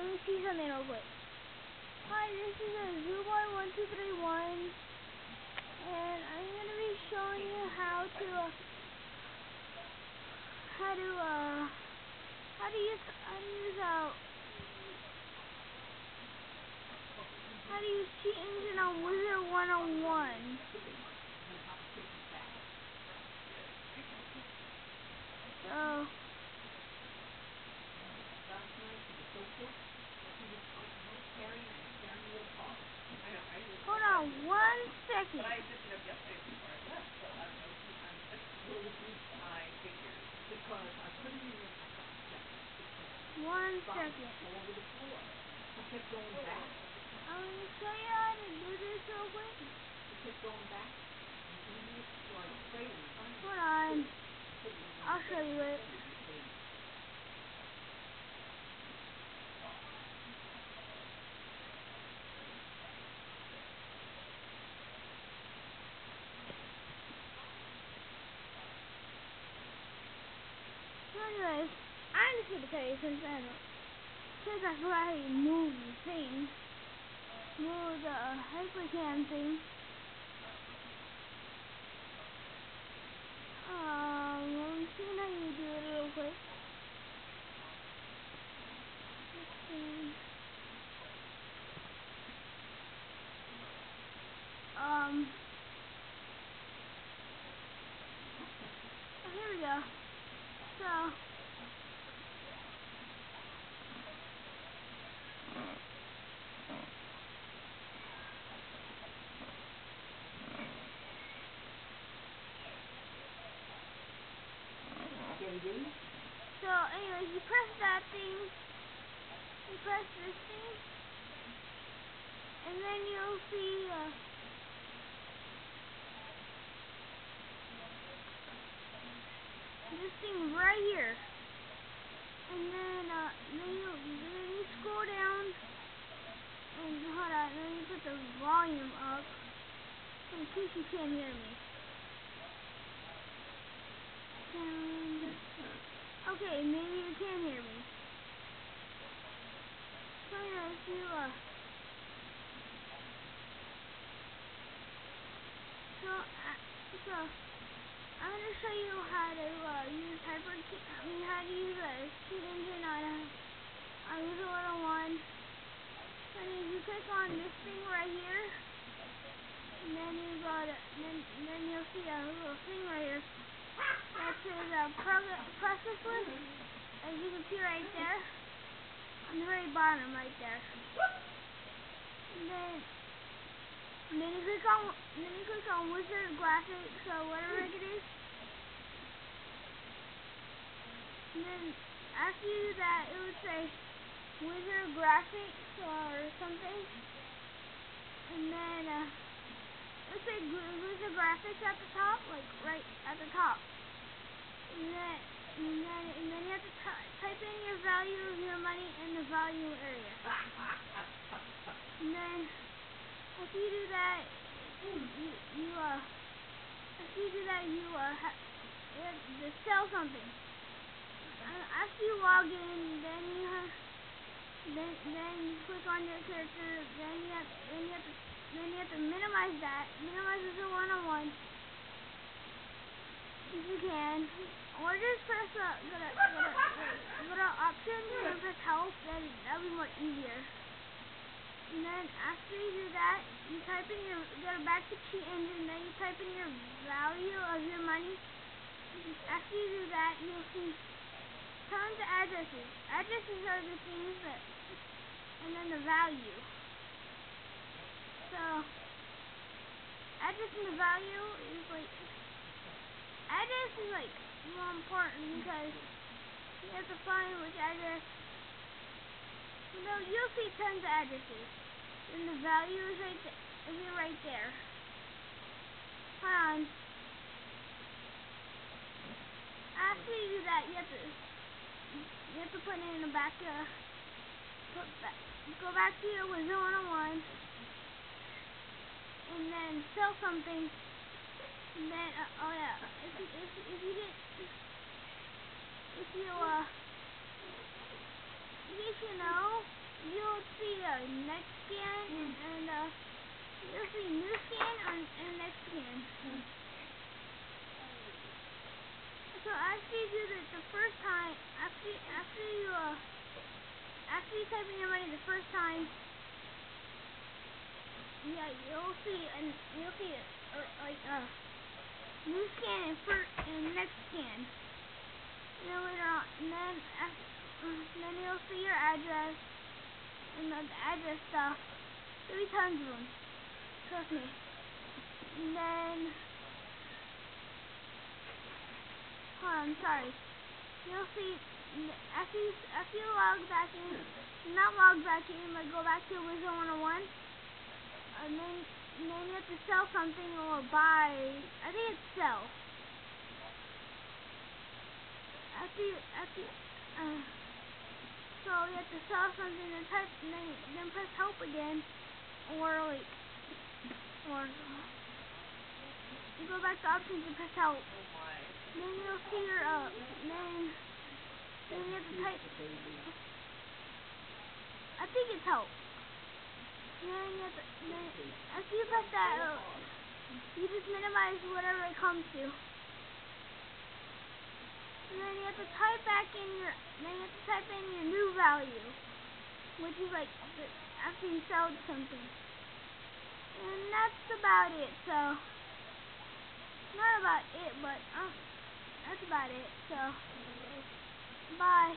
let me see something real quick. Hi, this is a ZooBoy1231, and I'm gonna be showing you how to use Cheat Engine on Wizard 101. So hold on 1 second. 1 second. I'm gonna show you how to do this real quick. Hold on. I'll show you it. So anyways, I'm just gonna tell you since I forgot how you move the thing. Move the hypercam thing. I'm seeing how you do it real quick. Let's see. Here we go. So anyways, you press that thing, you press this thing, and then you'll see this thing right here, and then you scroll down, and hold on, let me put the volume up in case you can't hear me. Okay, maybe you can hear me. So anyways, so I'm gonna show you how to use how to use a Cheat Engine on Wizard 101. So you click on this thing right here, and then you go to, then you'll see a little thing right here that says process list, as you can see right there, on the very bottom right there. And then you click on Wizard Graphics or whatever it is. And then after you do that, it would say Wizard Graphics or something. And then it would say Wizard Graphics at the top, like right at the top. And then you have to type in your value of your money in the value area. And then after you do that, you have to sell something. After you log in, then you click on your character. Then you have to minimize that. Minimize the 101 if you can, or just press go to options and press help. Then that'll be more easier. And then after you do that, you go back to Cheat Engine. Then you type in your value of your money. After you do that, you'll see tons of addresses. Addresses are the things and then the value. So address and the value is address is more important because you have to find which address. You'll see tons of addresses. And the value is right there. Hold on. After you do that, you have to put it in the back. Go back to your Wizard 101, and then sell something. And then if you know, you'll see a next scan and you'll see new scan and next scan. So after you do this the first time, after you type in your money the first time, yeah, you'll see like new scan and next scan. And then later on, then you'll see your address and the address stuff. There'll be tons of them. Trust me. And then, hold on, sorry. You'll see after you log back in, not log back in, but go back to Wisdom 101. And then you have to sell something or buy. I think it's sell. So you have to sell something and then press help again, or you go back to options and press help. Then you'll see your then you have to type. I think it's help. Then you have to after you press that, you just minimize whatever it comes to. And then you have to type in your new value, which is like after you sold something. And that's about it. So not about it, but that's about it. So bye.